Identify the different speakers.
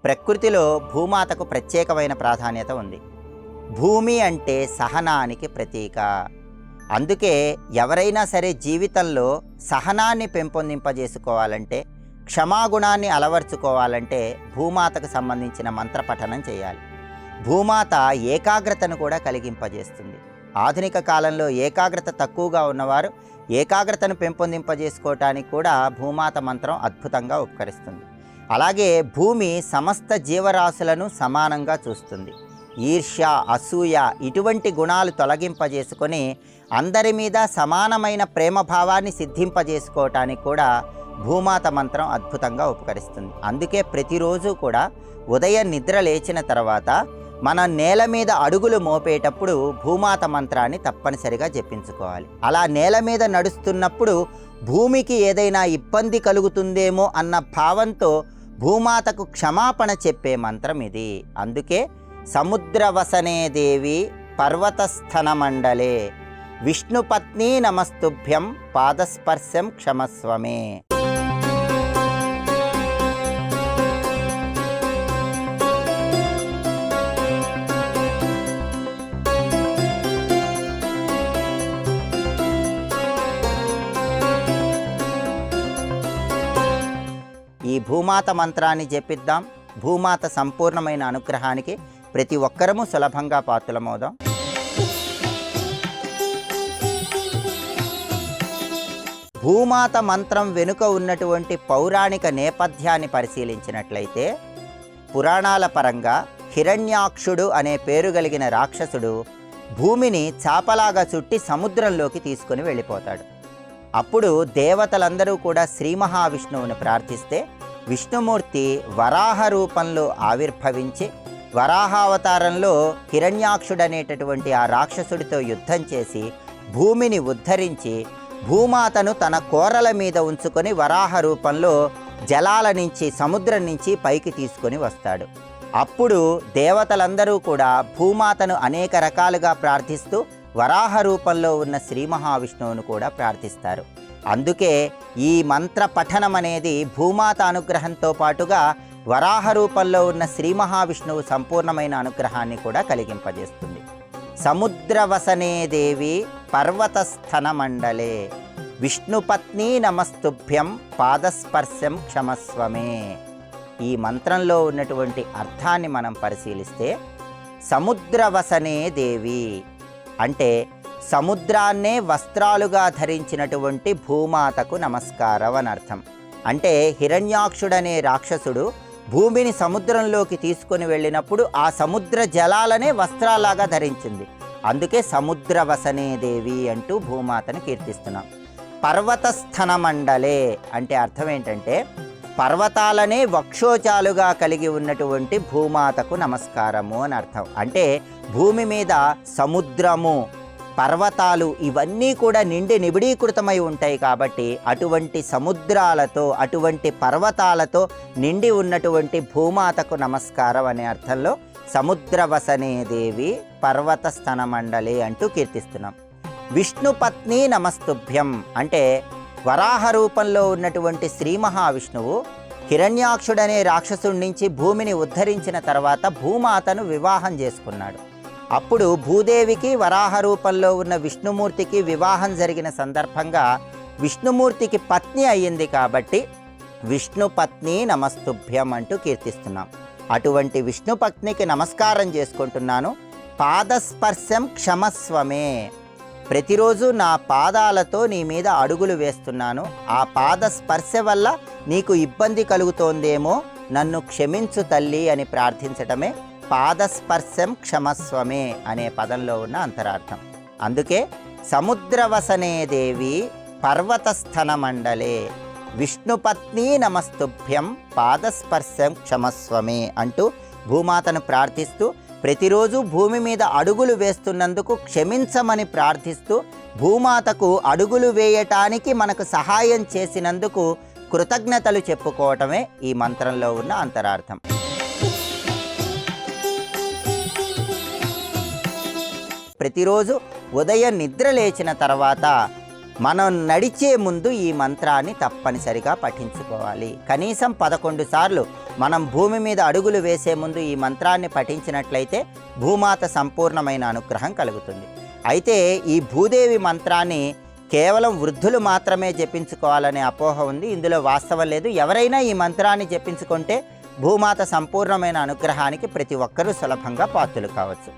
Speaker 1: ప్రకృతిలో భూమాతకు ప్రత్యేకమైన ప్రాధాన్యత ఉంది. భూమి అంటే సహనానికి ప్రతీక. అందుకే ఎవరైనా సరే జీవితంలో సహనాన్ని పెంపొందింపజేసుకోవాలంటే, క్షమాగుణాన్ని అలవర్చుకోవాలంటే భూమాతకు సంబంధించిన మంత్రపఠనం చేయాలి. భూమాత ఏకాగ్రతను కూడా కలిగింపజేస్తుంది. ఆధునిక కాలంలో ఏకాగ్రత తక్కువగా ఉన్నవారు ఏకాగ్రతను పెంపొందింపజేసుకోవటానికి కూడా భూమాత మంత్రం అద్భుతంగా ఉపకరిస్తుంది. అలాగే భూమి సమస్త జీవరాశులను సమానంగా చూస్తుంది. ఈర్ష్య, అసూయ ఇటువంటి గుణాలు తొలగింపజేసుకొని అందరి మీద సమానమైన ప్రేమభావాన్ని సిద్ధింపజేసుకోవటానికి కూడా భూమాత మంత్రం అద్భుతంగా ఉపకరిస్తుంది. అందుకే ప్రతిరోజు కూడా ఉదయం నిద్ర లేచిన తర్వాత మన నేల మీద అడుగులు మోపేటప్పుడు భూమాత మంత్రాన్ని తప్పనిసరిగా జపించుకోవాలి. అలా నేల మీద నడుస్తున్నప్పుడు భూమికి ఏదైనా ఇబ్బంది కలుగుతుందేమో అన్న భావంతో భూమాతకు క్షమాపణ చెప్పే మంత్రం ఇది. అందుకే సముద్రవసనే దేవి పర్వతస్థన మండలే విష్ణుపత్ని నమస్తుభ్యం పాదస్పర్శం క్షమస్వమే. ఈ భూమాత మంత్రాన్ని జపిద్దాం. భూమాత సంపూర్ణమైన అనుగ్రహానికి ప్రతి ఒక్కరము సులభంగా పాత్రలమవుదాం. భూమాత మంత్రం వెనుక ఉన్నటువంటి పౌరాణిక నేపథ్యాన్ని పరిశీలించినట్లయితే, పురాణాల పరంగా హిరణ్యాక్షుడు అనే పేరు కలిగిన రాక్షసుడు భూమిని చాపలాగా చుట్టి సముద్రంలోకి తీసుకుని వెళ్ళిపోతాడు. అప్పుడు దేవతలందరూ కూడా శ్రీ మహావిష్ణువుని ప్రార్థిస్తే విష్ణుమూర్తి వరాహ రూపంలో ఆవిర్భవించి వరాహావతారంలో హిరణ్యాక్షుడనేటటువంటి ఆ రాక్షసుడితో యుద్ధం చేసి భూమిని ఉద్ధరించి భూమాతను తన కోరల మీద ఉంచుకొని వరాహ రూపంలో జలాల నుంచి, సముద్రం నుంచి పైకి తీసుకొని వస్తాడు. అప్పుడు దేవతలందరూ కూడా భూమాతను అనేక రకాలుగా ప్రార్థిస్తూ వరాహ రూపంలో ఉన్న శ్రీ మహావిష్ణువును కూడా ప్రార్థిస్తారు. అందుకే ఈ మంత్ర పఠనం అనేది భూమాత అనుగ్రహంతో పాటుగా వరాహ రూపంలో ఉన్న శ్రీ మహావిష్ణువు సంపూర్ణమైన అనుగ్రహాన్ని కూడా కలిగింపజేస్తుంది. సముద్రవసనే దేవి పర్వతస్థన మండలే విష్ణుపత్ని నమస్తుభ్యం పాదస్పర్శం క్షమస్వమే. ఈ మంత్రంలో ఉన్నటువంటి అర్థాన్ని మనం పరిశీలిస్తే, సముద్రవసనే దేవి అంటే సముద్రాన్నే వస్త్రాలుగా ధరించినటువంటి భూమాతకు నమస్కారం అని అర్థం. అంటే హిరణ్యాక్షుడనే రాక్షసుడు భూమిని సముద్రంలోకి తీసుకొని వెళ్ళినప్పుడు ఆ సముద్ర జలాలనే వస్త్రాలాగా ధరించింది. అందుకే సముద్రవసనే దేవి అంటూ భూమాతను కీర్తిస్తున్నాం. పర్వతస్థన మండలే అంటే అర్థం ఏంటంటే, పర్వతాలనే వక్షోజాలుగా కలిగి ఉన్నటువంటి భూమాతకు నమస్కారము అని అర్థం. అంటే భూమి మీద సముద్రము, పర్వతాలు ఇవన్నీ కూడా నిండి నిబిడీకృతమై ఉంటాయి. కాబట్టి అటువంటి సముద్రాలతో, అటువంటి పర్వతాలతో నిండి ఉన్నటువంటి భూమాతకు నమస్కారం అనే అర్థంలో సముద్రవసనే దేవి పర్వతస్థన మండలి అంటూ కీర్తిస్తున్నాం. విష్ణుపత్ని నమస్తుభ్యం అంటే వరాహ రూపంలో ఉన్నటువంటి శ్రీ మహావిష్ణువు హిరణ్యాక్షుడనే రాక్షసుడి నుంచి భూమిని ఉద్ధరించిన తర్వాత భూమాతను వివాహం చేసుకున్నాడు. అప్పుడు భూదేవికి వరాహ రూపంలో ఉన్న విష్ణుమూర్తికి వివాహం జరిగిన సందర్భంగా విష్ణుమూర్తికి పత్ని అయ్యింది. కాబట్టి విష్ణుపత్ని నమస్తుభ్యం అంటూ కీర్తిస్తున్నాం. అటువంటి విష్ణుపత్నికి నమస్కారం చేసుకుంటున్నాను. పాదస్పర్శం క్షమస్వమే. ప్రతిరోజు నా పాదాలతో నీ మీద అడుగులు వేస్తున్నాను. ఆ పాదస్పర్శ వల్ల నీకు ఇబ్బంది కలుగుతోందేమో, నన్ను క్షమించు తల్లి అని ప్రార్థించటమే పాదస్పర్శం క్షమస్వమే అనే పదంలో ఉన్న అంతరార్థం. అందుకే సముద్రవసనే దేవి పర్వతస్థన మండలే విష్ణుపత్ని నమస్తుభ్యం పాదస్పర్శం క్షమస్వమే అంటూ భూమాతను ప్రార్థిస్తూ, ప్రతిరోజు భూమి మీద అడుగులు వేస్తున్నందుకు క్షమించమని ప్రార్థిస్తూ, భూమాతకు అడుగులు వేయటానికి మనకు సహాయం చేసినందుకు కృతజ్ఞతలు చెప్పుకోవటమే ఈ మంత్రంలో ఉన్న అంతరార్థం. ప్రతిరోజు ఉదయం నిద్ర లేచిన తర్వాత మనం నడిచే ముందు ఈ మంత్రాన్ని తప్పనిసరిగా పఠించుకోవాలి. కనీసం 11 సార్లు మనం భూమి మీద అడుగులు వేసే ముందు ఈ మంత్రాన్ని పఠించినట్లయితే భూమాత సంపూర్ణమైన అనుగ్రహం కలుగుతుంది. అయితే ఈ భూదేవి మంత్రాన్ని కేవలం వృద్ధులు మాత్రమే జపించుకోవాలనే అపోహ ఉంది. ఇందులో వాస్తవం లేదు. ఎవరైనా ఈ మంత్రాన్ని జపించుకుంటే భూమాత సంపూర్ణమైన అనుగ్రహానికి ప్రతి ఒక్కరూ సులభంగా పాత్రులు కావచ్చు.